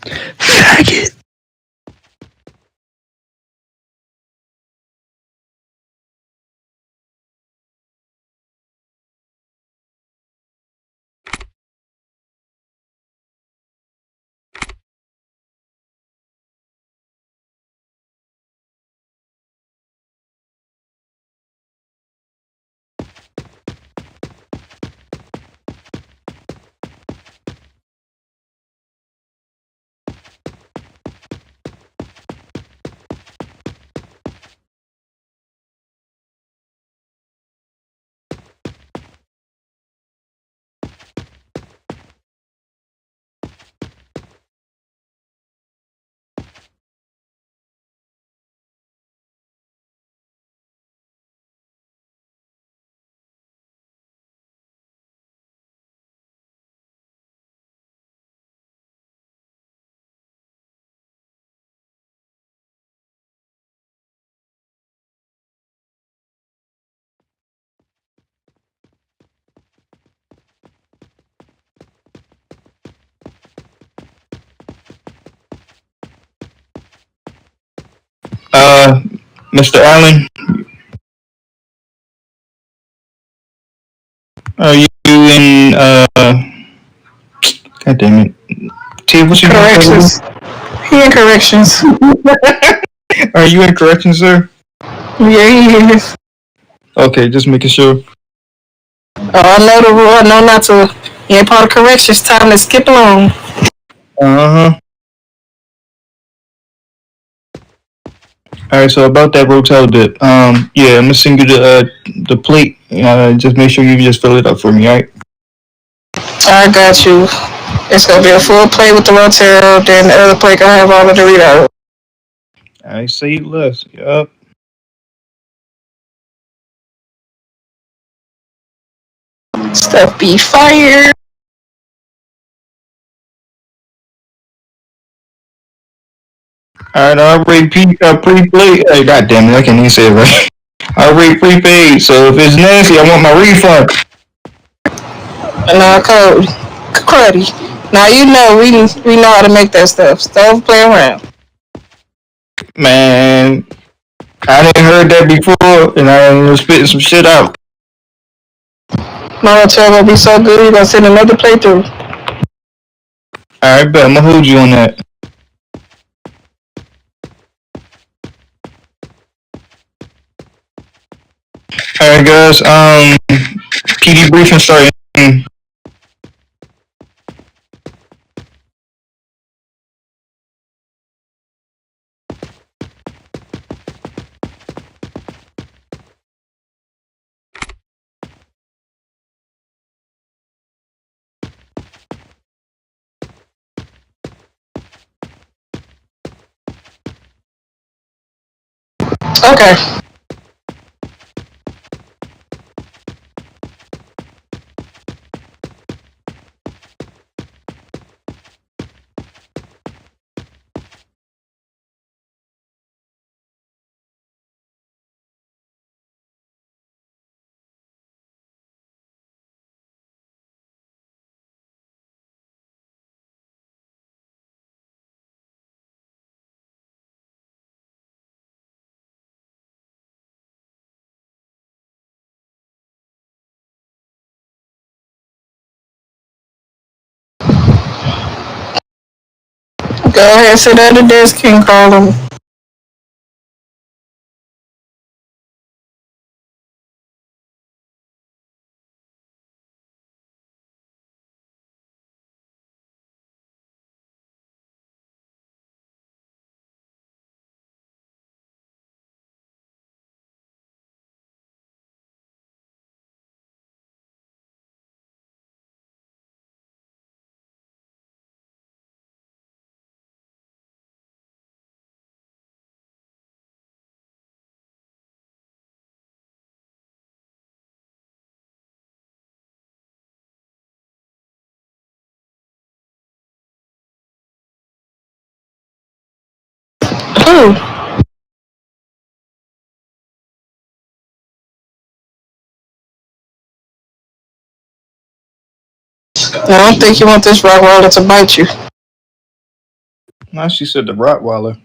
Faggot. Mr. Allen, are you in, God damn it. T, what's your Corrections. He in corrections. Are you in corrections, sir? Yeah, he is. Okay, just making sure. Oh, I know the rule. I know not to. You ain't part of corrections. Time to skip along. Uh-huh. Alright, so about that rotel dip, yeah, I'm gonna send you the plate. Just make sure you just fill it up for me, alright? I got you. It's gonna be a full plate with the Rotel, then the other plate gonna have all of the Doritos. I say less. Yup. Stuff be fire. Alright, I already pre-plate. Hey, god damn it, I can't even say it right. I already prepaid, so if it's nasty, I want my refund. Nah, Cody. Cruddy. Now you know we know how to make that stuff. Stop playing around. Man, I didn't heard that before, and I'm spitting some shit out. My Rotel gonna be so good, you gonna send another plate through. Alright, bet, I'm gonna hold you on that. Alright, guys, PD briefing starting. Okay. Go ahead, sit at the desk, King Carlin. Ooh. I don't think you want this rock roller to bite you. Now she said the Rottweiler.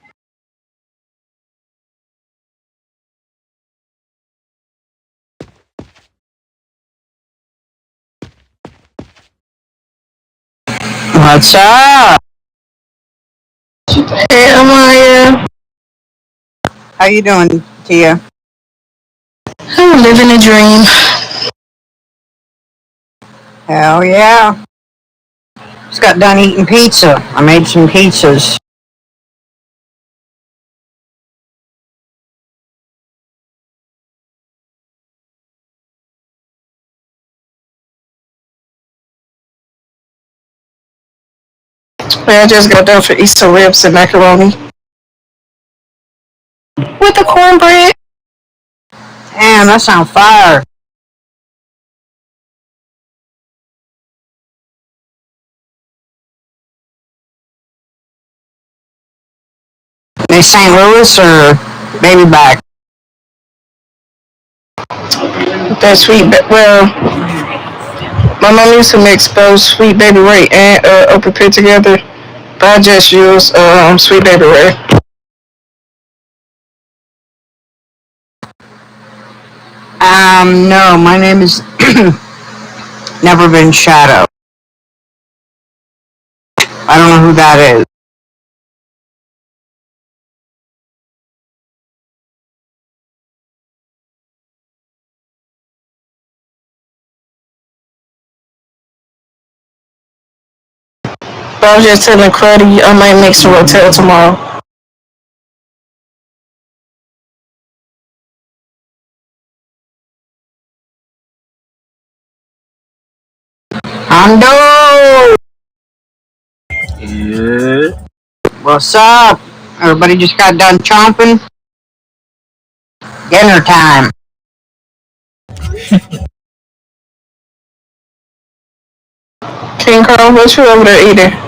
What's up? Hey, Amaya. How you doing, Tia? I'm living a dream. Hell yeah. Just got done eating pizza. I made some pizzas. I just got done for Easter ribs and macaroni. With the cornbread. Damn, that sounds fire. They St. Louis or maybe back? That sweet, well, my mom used to mix both Sweet Baby Ray and Open Pit together, but I just use Sweet Baby Ray. No, my name is Never Been Shadow. I don't know who that is. But I was just telling Cruddy I might mix the Rotel tomorrow. Hondo! Yeah. What's up? Everybody just got done chomping? Dinner time. King Carl, what you over there eating?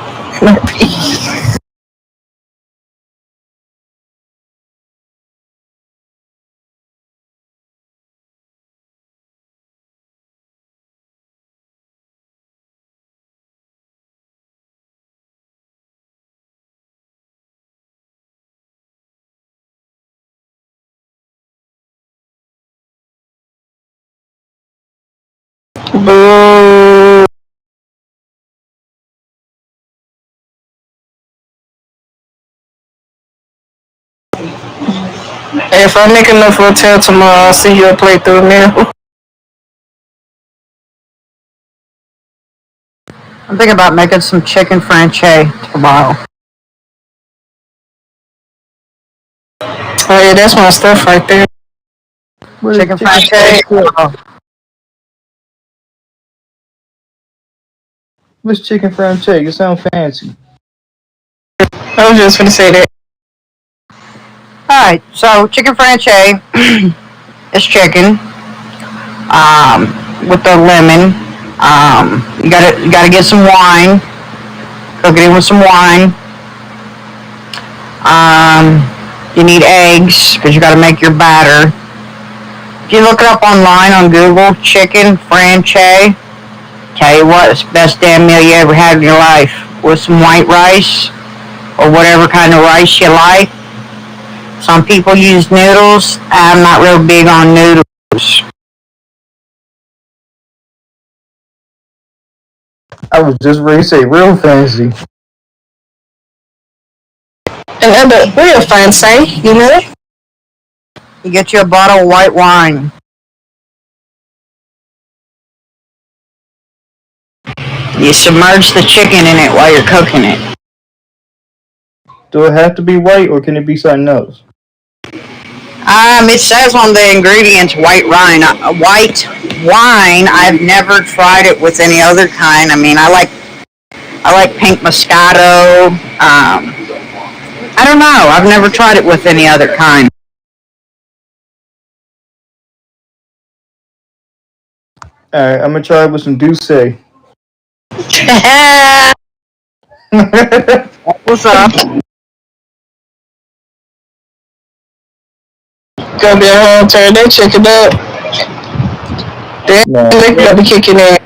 Boo. Hey, if I make enough Rotel tomorrow, I'll see you a playthrough meal. I'm thinking about making some chicken franchise tomorrow. Oh yeah, that's my stuff right there. Chicken franchise? What's chicken franchise? You sound fancy. I was just gonna say that. Alright, so chicken franchise is chicken with the lemon. You gotta get some wine. Cook it in with some wine. You need eggs because you gotta make your batter. If you look it up online on Google, chicken franchise, tell you what, it's the best damn meal you ever had in your life. With some white rice or whatever kind of rice you like. Some people use noodles. I'm not real big on noodles. I was just ready to say real fancy. And other real fancy, you know? You get you a bottle of white wine. You submerge the chicken in it while you're cooking it. Do it have to be white or can it be something else? It says on the ingredients white wine. White wine. I've never tried it with any other kind. I mean, I like pink Moscato. I don't know. I've never tried it with any other kind. Alright, I'm gonna try it with some Douce. What's up? Gonna be a whole turn that chicken up. Then they gotta be kicking in.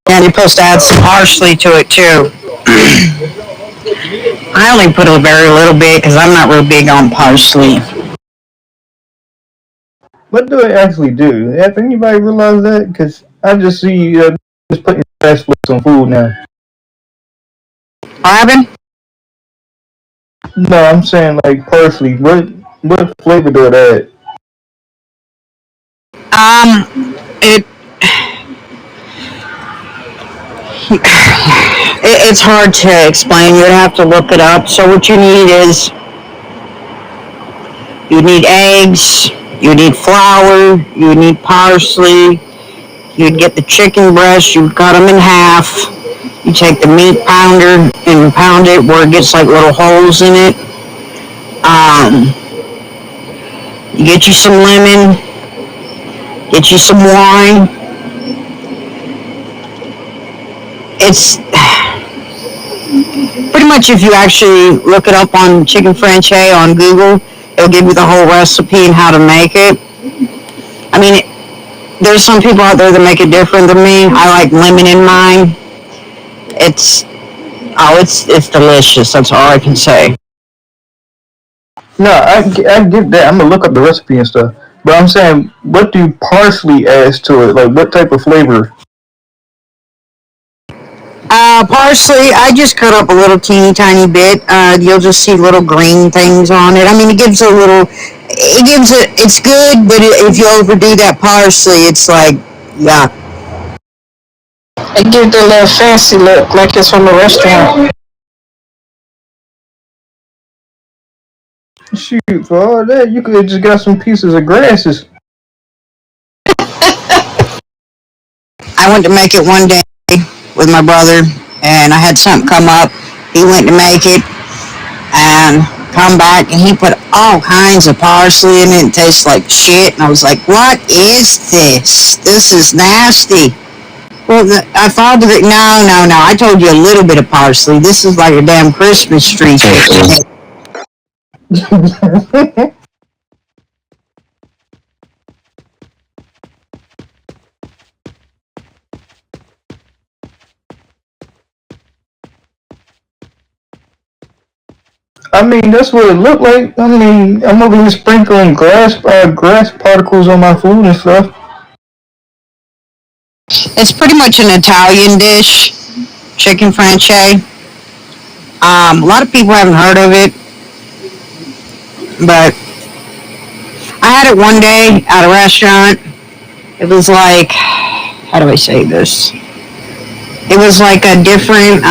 And you're supposed to add some parsley to it too. I only put a very little bit because I'm not real big on parsley. What do it actually do? Have anybody realized that? Because I just see just putting fast flicks on food now. What happened? No, I'm saying like parsley. What flavor do it add? It it's hard to explain. You'd have to look it up. So what you need is you need eggs, you need flour, you need parsley. You'd get the chicken breast. You cut them in half. You take the meat pounder and pound it where it gets like little holes in it. You get you some lemon, get you some wine. It's pretty much, if you actually look it up on chicken franchise on Google, it'll give you the whole recipe and how to make it. I mean, there's some people out there that make it different than me. I like lemon in mine. It's delicious. That's all I can say. No, I get that. I'm gonna look up the recipe and stuff. But I'm saying, what do parsley adds to it? Like, what type of flavor? Parsley, I just cut up a little teeny tiny bit. You'll just see little green things on it. I mean, it's good, but if you overdo that parsley, it's like, yeah. It gives the little fancy look, like it's from a restaurant. Shoot, for all that, you could have just got some pieces of grasses. I went to make it one day with my brother, and I had something come up. He went to make it, and come back, and he put all kinds of parsley in it. It tastes like shit, and I was like, what is this? This is nasty. Well, I thought of it. No. I told you a little bit of parsley. This is like a damn Christmas tree. I mean, that's what it looked like. I mean, I'm over here sprinkling grass particles on my food and stuff. It's pretty much an Italian dish, chicken franchise. A lot of people haven't heard of it, but I had it one day at a restaurant. It was like, how do I say this? It was like a different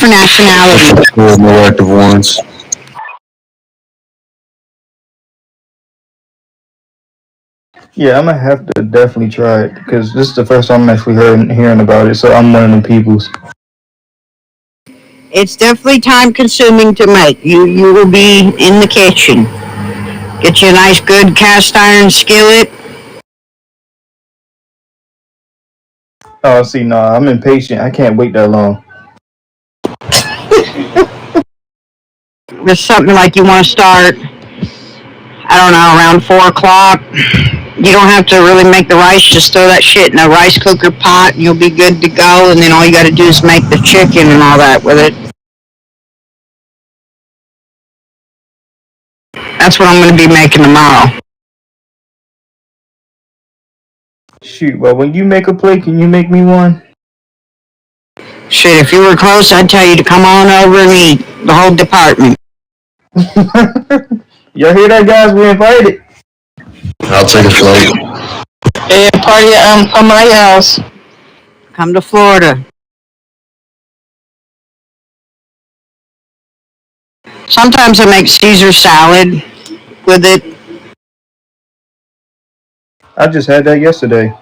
nationality. More active ones. Yeah, I'm gonna have to definitely try it because this is the first time I'm actually hearing about it. So I'm one of the peoples. It's definitely time consuming to make. You will be in the kitchen. Get you a nice good cast iron skillet. Oh, see, no, I'm impatient. I can't wait that long. With something like you want to start, I don't know, around 4 o'clock. You don't have to really make the rice. Just throw that shit in a rice cooker pot and you'll be good to go. And then all you got to do is make the chicken and all that with it. That's what I'm going to be making tomorrow. Shoot, well, when you make a plate, can you make me one? Shit, if you were close, I'd tell you to come on over and eat. The whole department. Y'all hear that, guys? We invited. I'll take a flight. Yeah, party at my house. Come to Florida. Sometimes I make Caesar salad with it. I just had that yesterday.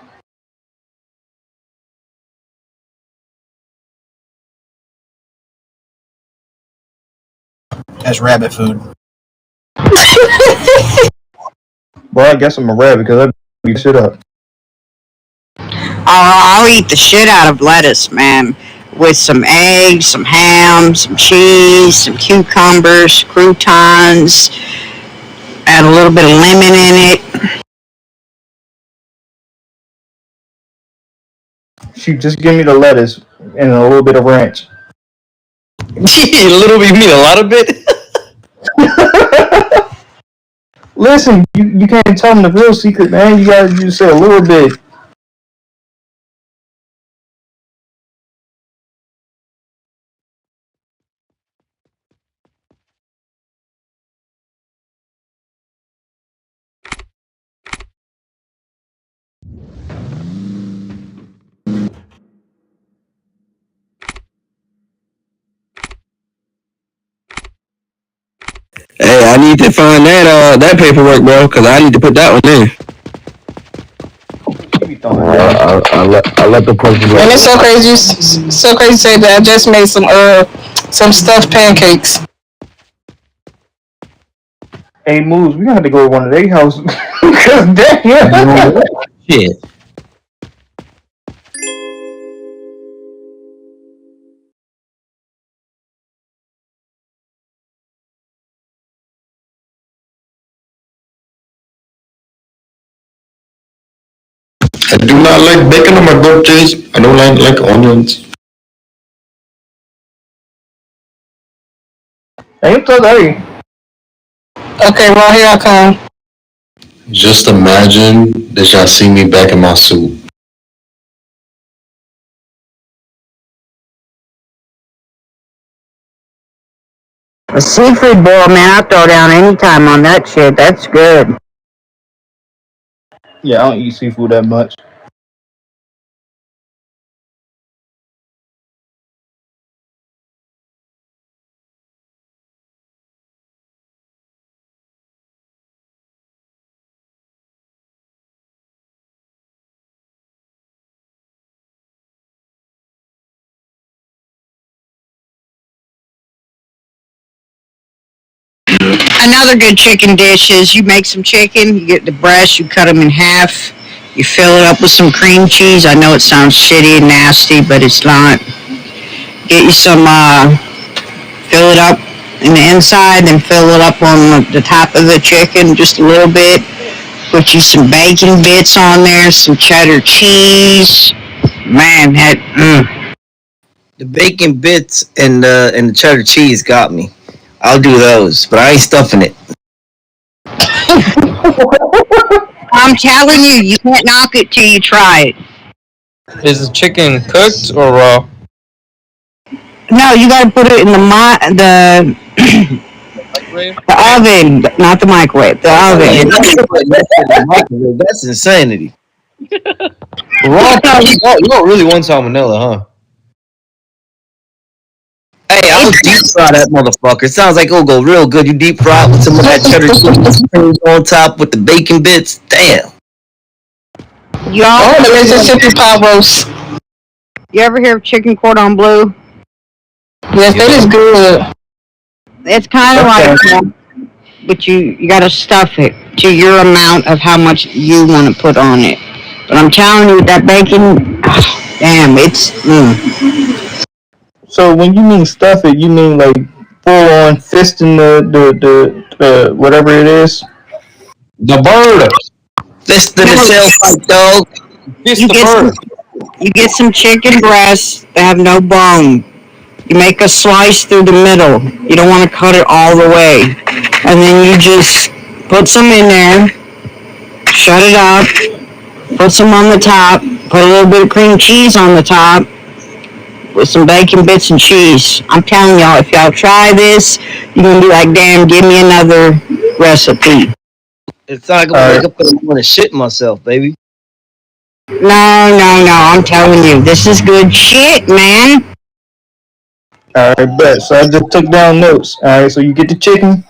That's rabbit food. Well, I guess I'm a rabbit because I beat shit up. I'll eat the shit out of lettuce, man. With some eggs, some ham, some cheese, some cucumbers, croutons. Add a little bit of lemon in it. Shoot, just give me the lettuce and a little bit of ranch. Gee, a little bit, you mean a lot of bit? Listen, you can't tell them the real secret, man. You gotta just say a little bit. Hey, I need to find that paperwork, bro, because I need to put that one in. I let the person go. And it's so crazy, so crazy to say that I just made some stuffed pancakes. Hey, Moose, we gonna have to go to one of their houses. Cause damn. Shit. I do not like bacon on my birthdays. I don't like onions. Hey, hey. Okay, well here I come. Just imagine that y'all see me back in my suit. A seafood boil, man, I'll throw down any time on that shit. That's good. Yeah, I don't eat seafood that much. Another good chicken dish is you make some chicken, you get the breasts, you cut them in half, you fill it up with some cream cheese. I know it sounds shitty and nasty, but it's not. Get you some, fill it up in the inside, then fill it up on the top of the chicken just a little bit. Put you some bacon bits on there, some cheddar cheese. Man, The bacon bits and the cheddar cheese got me. I'll do those, but I ain't stuffing it. I'm telling you, you can't knock it till you try it. Is the chicken cooked or raw? No, you gotta put it in the Microwave? the oven, not the microwave, the oven. That's insanity. Raw, you don't really want salmonella, huh? Hey, I would deep fry that motherfucker. It sounds like it'll go real good. You deep fry it with some of that cheddar cheese on top with the bacon bits. Damn. Y'all, Oh, the Mississippi pot roast. you ever hear of chicken cordon bleu? Yes, that is good. It's kind of like, but you gotta stuff it to your amount of how much you want to put on it. But I'm telling you, that bacon, damn, it's. So when you mean stuff it, you mean like full on fisting the whatever it is? The bird. Fist in the tailpipe, dog. Fist the bird. You get some chicken breasts that have no bone. You make a slice through the middle. You don't want to cut it all the way. And then you just put some in there, shut it up, put some on the top, put a little bit of cream cheese on the top with some bacon bits and cheese. I'm telling y'all, if y'all try this, you're going to be like, damn, give me another recipe. It's not gonna wake up in the morning shit myself, baby. No, I'm telling you, this is good shit, man. Alright, bet. So I just took down notes. Alright, so you get the chicken,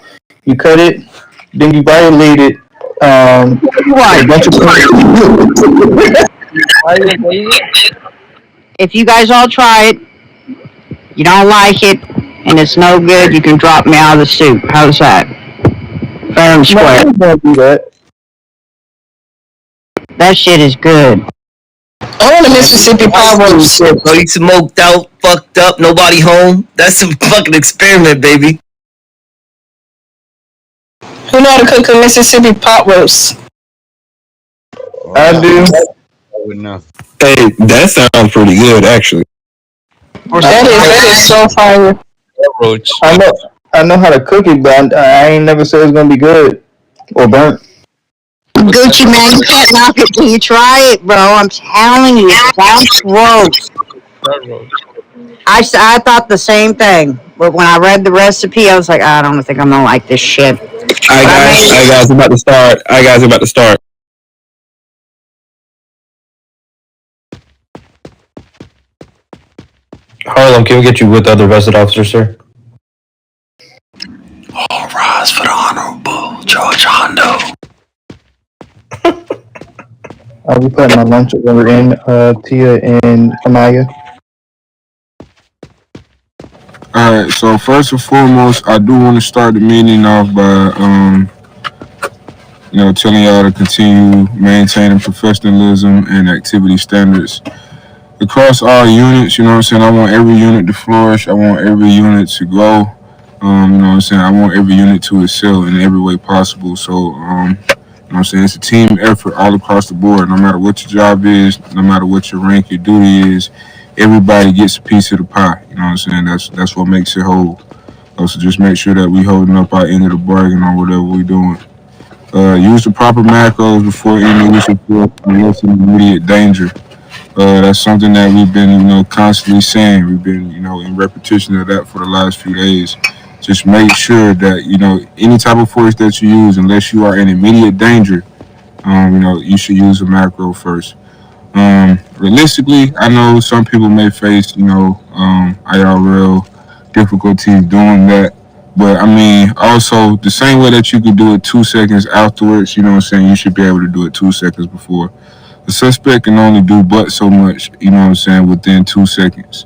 you cut it, then you violate it. A bunch of If you guys all try it, you don't like it, and it's no good, you can drop me out of the soup. How's that? Fair and square. Don't do that. That shit is good. I want a Mississippi pot roast. Bro, you smoked out, fucked up, nobody home. That's a fucking experiment, baby. Who know how to cook a Mississippi pot roast? I do. Hey, that sounds pretty good, actually. Or That is so fire. Roach. I know how to cook it, but I ain't never said it's gonna be good or burnt. Gucci man, you can't knock it till you try it, bro. I'm telling you, it sounds gross. That roach. I thought the same thing, but when I read the recipe, I was like, I don't think I'm gonna like this shit. I But I guys, made I it. guys about to start. I guys about to start. Harlem, can we get you with the other vested officers, sir? All rise for the Honorable George Hondo. I'll be putting my lunch order in, Tia and Amaya. Alright, so first and foremost, I do want to start the meeting off by, telling y'all to continue maintaining professionalism and activity standards across all units. You know what I'm saying? I want every unit to flourish. I want every unit to grow. You know what I'm saying? I want every unit to excel in every way possible. So, you know what I'm saying? It's a team effort all across the board. No matter what your job is, no matter what your rank, your duty is, everybody gets a piece of the pie. You know what I'm saying? That's what makes it whole. So just make sure that we holding up our end of the bargain on whatever we doing. Use the proper macros before any initial force unless in immediate danger. That's something that we've been, constantly saying. We've been, in repetition of that for the last few days. Just make sure that, any type of force that you use, unless you are in immediate danger, you should use a macro first. Realistically, I know some people may face, IRL difficulties doing that. But I mean, also the same way that you could do it 2 seconds afterwards, you know what I'm saying, you should be able to do it 2 seconds before. The suspect can only do but so much, you know what I'm saying, within 2 seconds.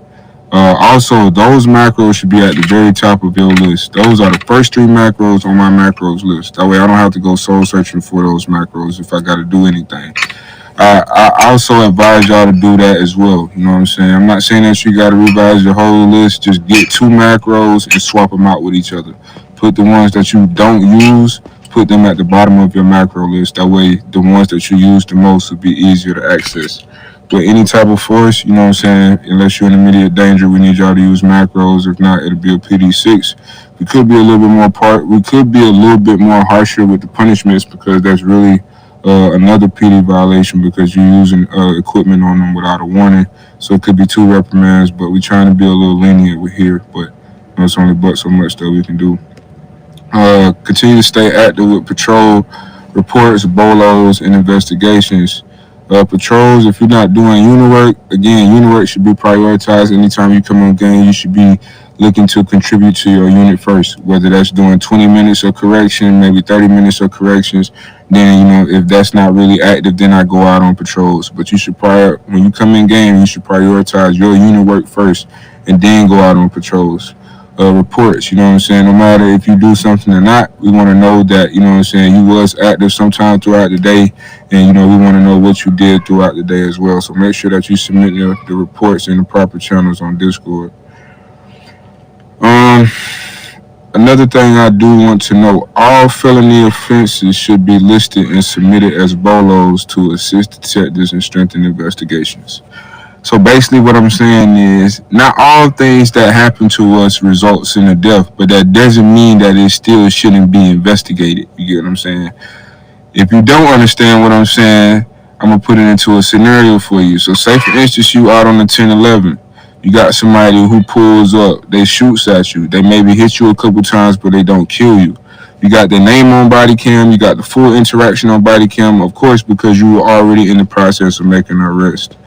Also, those macros should be at the very top of your list. Those are the first three macros on my macros list. That way I don't have to go soul searching for those macros if I got to do anything. I also advise y'all to do that as well. You know what I'm saying? I'm not saying that you got to revise your whole list. Just get two macros and swap them out with each other. Put the ones that you don't use, put them at the bottom of your macro list. That way, the ones that you use the most will be easier to access. But any type of force, you know what I'm saying, unless you're in immediate danger, we need y'all to use macros. If not, it'll be a PD6. We could be a little bit more we could be a little bit more harsher with the punishments because that's really another PD violation because you're using equipment on them without a warning. So it could be 2 reprimands, but we're trying to be a little lenient with here. But it's only but so much that we can do. Continue to stay active with patrol reports, bolos, and investigations. Patrols, if you're not doing unit work, again, unit work should be prioritized. Anytime you come on game, you should be looking to contribute to your unit first, whether that's doing 20 minutes of correction, maybe 30 minutes of corrections. Then, if that's not really active, then I go out on patrols. But you should when you come in game, you should prioritize your unit work first and then go out on patrols. Reports, you know what I'm saying? No matter if you do something or not, we want to know that, you know what I'm saying, you was active sometime throughout the day, and, we want to know what you did throughout the day as well. So make sure that you submit the reports in the proper channels on Discord. Another thing I do want to know, all felony offenses should be listed and submitted as bolos to assist detectives in strengthened investigations. So basically what I'm saying is not all things that happen to us results in a death, but that doesn't mean that it still shouldn't be investigated. You get what I'm saying? If you don't understand what I'm saying, I'm going to put it into a scenario for you. So say for instance, you out on the 10-11. You got somebody who pulls up, they shoots at you. They maybe hit you a couple times, but they don't kill you. You got their name on body cam. You got the full interaction on body cam, of course, because you were already in the process of making an arrest.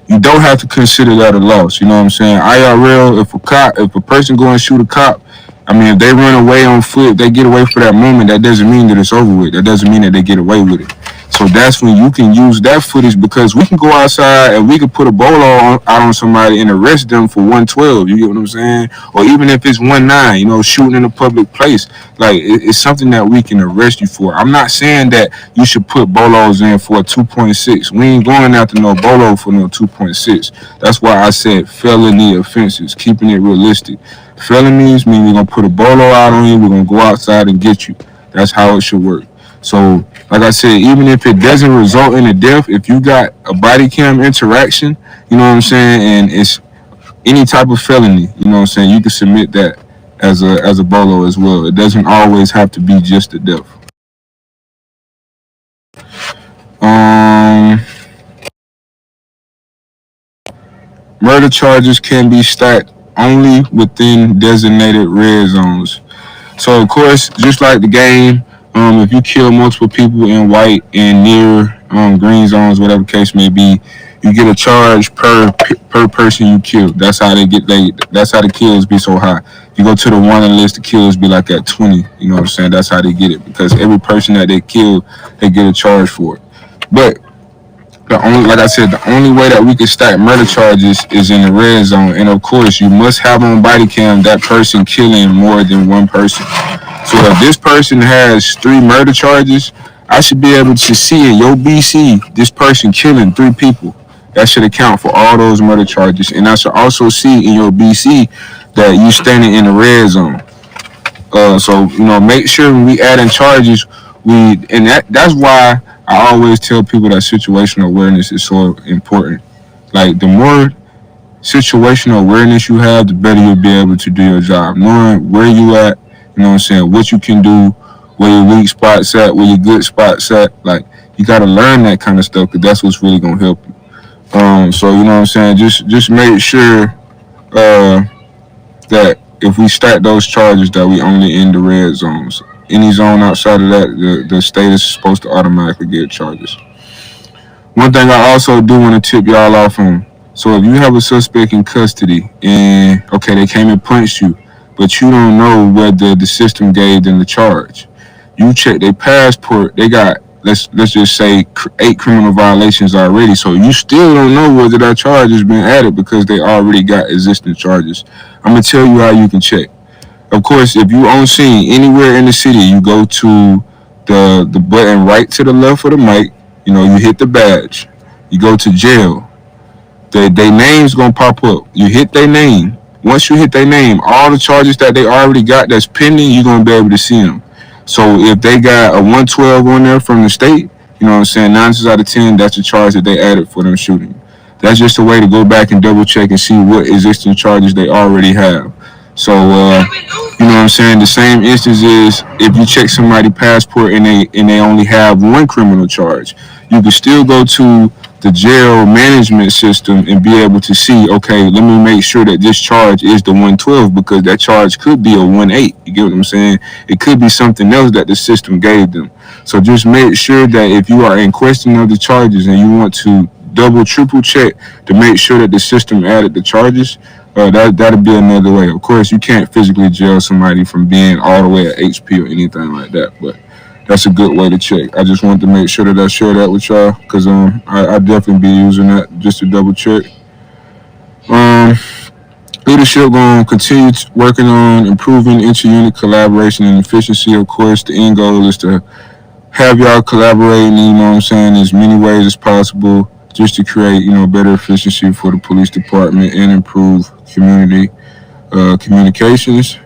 You don't have to consider that a loss. You know what I'm saying? IRL, if a person go and shoot a cop, I mean, if they run away on foot, they get away for that moment, that doesn't mean that it's over with. That doesn't mean that they get away with it. So that's when you can use that footage because we can go outside and we can put a bolo out on somebody and arrest them for 112. You get what I'm saying? Or even if it's 19, shooting in a public place. Like, it's something that we can arrest you for. I'm not saying that you should put bolos in for a 2.6. We ain't going after no bolo for no 2.6. That's why I said felony offenses, keeping it realistic. Felonies mean we're going to put a bolo out on you. We're going to go outside and get you. That's how it should work. So, like I said, even if it doesn't result in a death, if you got a body cam interaction, you know what I'm saying, and it's any type of felony, you know what I'm saying, you can submit that as a bolo as well. It doesn't always have to be just a death. Um, Murder charges can be stacked only within designated red zones. So of course, just like the game, if you kill multiple people in white and near green zones, whatever the case may be, you get a charge per person you kill. That's how That's how the kills be so high. You go to the wanted list, the kills be like at 20. You know what I'm saying? That's how they get it, because every person that they kill, they get a charge for it. But like I said, the only way that we can stack murder charges is in the red zone, and of course, you must have on body cam that person killing more than one person. So if this person has 3 murder charges, I should be able to see in your BC this person killing 3 people. That should account for all those murder charges, and I should also see in your BC that you standing in the red zone. So make sure when we add in charges, that's why I always tell people that situational awareness is so important. Like, the more situational awareness you have, the better you'll be able to do your job. Knowing where you at, you know what I'm saying, what you can do, where your weak spots at, where your good spots at. Like, you got to learn that kind of stuff, because that's what's really gonna help you. So you know what I'm saying. Just make sure that if we stack those charges, that we only in the red zones. Any zone outside of that, the state is supposed to automatically get charges. One thing I also do want to tip y'all off on. So if you have a suspect in custody and, okay, they came and punched you, but you don't know whether the system gave them the charge, you check their passport. They got, let's just say, 8 criminal violations already. So you still don't know whether that charge has been added, because they already got existing charges. I'm gonna tell you how you can check. Of course, if you on scene anywhere in the city, you go to the button right to the left of the mic. You hit the badge. You go to jail. Their name's gonna pop up. You hit their name. Once you hit their name, all the charges that they already got that's pending, you're gonna be able to see them. So if they got a 112 on there from the state, you know what I'm saying, 9 out of 10, that's the charge that they added for them shooting. That's just a way to go back and double check and see what existing charges they already have. So, you know what I'm saying? The same instance is if you check somebody's passport and they only have 1 criminal charge, you can still go to the jail management system and be able to see, okay, let me make sure that this charge is the 112, because that charge could be a 1-8. You get what I'm saying? It could be something else that the system gave them. So just make sure that if you are in question of the charges and you want to double, triple check to make sure that the system added the charges, that'll be another way. Of course, you can't physically jail somebody from being all the way at HP or anything like that, but that's a good way to check. I just wanted to make sure that I share that with y'all, because I definitely be using that just to double check. Leadership going to continue working on improving inter-unit collaboration and efficiency. Of course, the end goal is to have y'all collaborating, you know what I'm saying, as many ways as possible, just to create, better efficiency for the police department and improve community communications.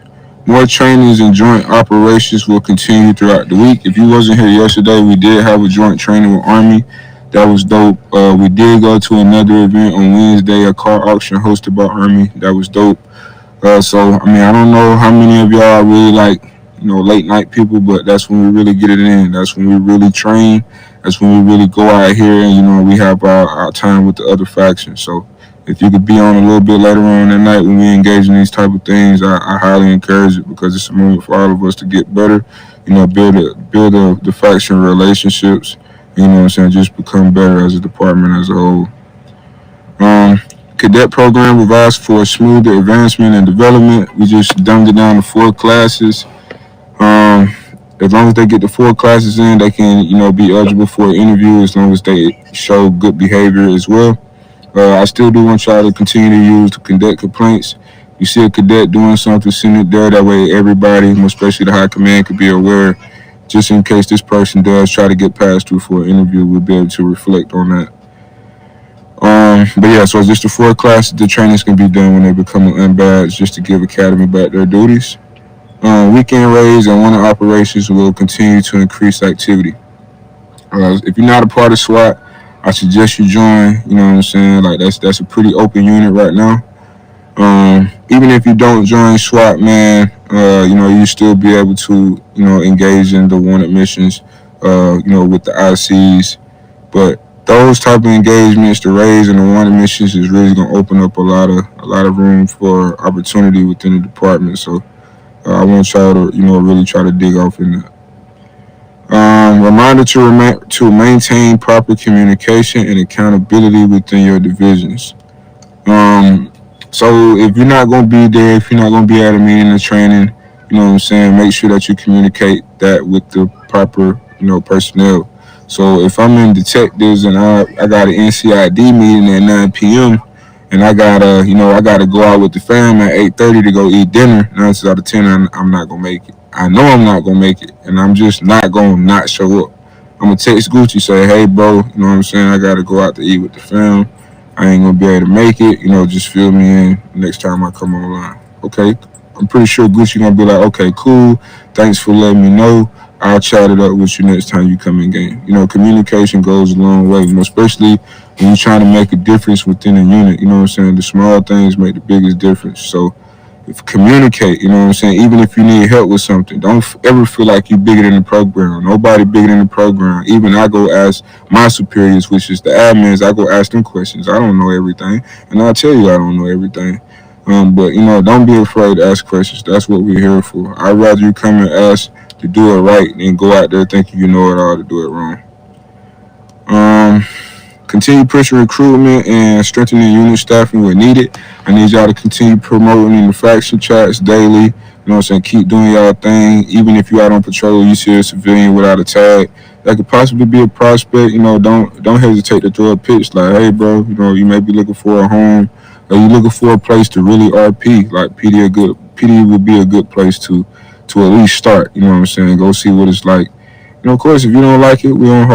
More trainings and joint operations will continue throughout the week. If you wasn't here yesterday, we did have a joint training with Army. That was dope. We did go to another event on Wednesday, a car auction hosted by Army. That was dope. So, I don't know how many of y'all are really like, late night people, but that's when we really get it in. That's when we really train. That's when we really go out here and, we have our time with the other factions. So if you could be on a little bit later on at night when we engage in these type of things, I highly encourage it, because it's a moment for all of us to get better, build the faction relationships, you know what I'm saying, just become better as a department as a whole. Cadet program revised for smoother advancement and development. We just dumbed it down to 4 classes. As long as they get the 4 classes in, they can, be eligible for an interview, as long as they show good behavior as well. I still do want y'all to continue to use the cadet complaints. You see a cadet doing something, send it there. That way everybody, especially the high command, could be aware, just in case this person does try to get passed through for an interview. We'll be able to reflect on that. But yeah, so it's just the 4 classes. The trainings can be done when they become an unbadged, just to give Academy back their duties. Weekend raids and one of operations will continue to increase activity. If you're not a part of SWAT, I suggest you join. You know what I'm saying? Like that's a pretty open unit right now. Even if you don't join SWAT, man, you still be able to, engage in the wanted missions, with the ICs. But those type of engagements, the raids and the wanted missions, is really gonna open up a lot of room for opportunity within the department. So I want y'all to, really try to dig off in that. Reminder to maintain proper communication and accountability within your divisions. Um, so if you're not going to be there, if you're not going to be at a meeting or training, you know what I'm saying, make sure that you communicate that with the proper, personnel. So if I'm in detectives and I got an NCID meeting at 9 p.m. and I gotta go out with the fam at 8:30 to go eat dinner, 9 out of 10, I'm not gonna make it. I know I'm not gonna make it, and I'm just not gonna not show up. I'm gonna text Gucci, say, hey bro, you know what I'm saying, I gotta go out to eat with the fam. I ain't gonna be able to make it. Just fill me in next time I come online. Okay. I'm pretty sure Gucci gonna be like, okay, cool. Thanks for letting me know. I'll chat it up with you next time you come in game. Communication goes a long way, especially when you're trying to make a difference within a unit. You know what I'm saying? The small things make the biggest difference. So communicate, you know what I'm saying? Even if you need help with something, don't ever feel like you're bigger than the program. Nobody bigger than the program. Even I go ask my superiors, which is the admins, I go ask them questions. I don't know everything, and I'll tell you I don't know everything. But don't be afraid to ask questions. That's what we're here for. I'd rather you come and ask to do it right than go out there thinking you know it all to do it wrong. Continue pushing recruitment and strengthening unit staffing where needed. I need y'all to continue promoting in the faction chats daily. You know what I'm saying? Keep doing y'all thing. Even if you out on patrol, you see a civilian without a tag, that could possibly be a prospect. Don't hesitate to throw a pitch like, hey bro, you may be looking for a home, or you looking for a place to really RP. Like PD would be a good place to at least start. You know what I'm saying? Go see what it's like. Of course, if you don't like it, we don't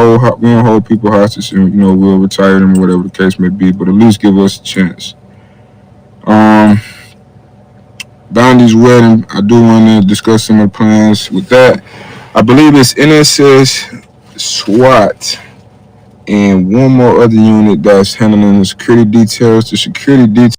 hold people hostage, and we'll retire them, whatever the case may be. But at least give us a chance. Bounty's wedding. I do want to discuss some of the plans with that. I believe it's NSS, SWAT, and one more other unit that's handling the security details. The security details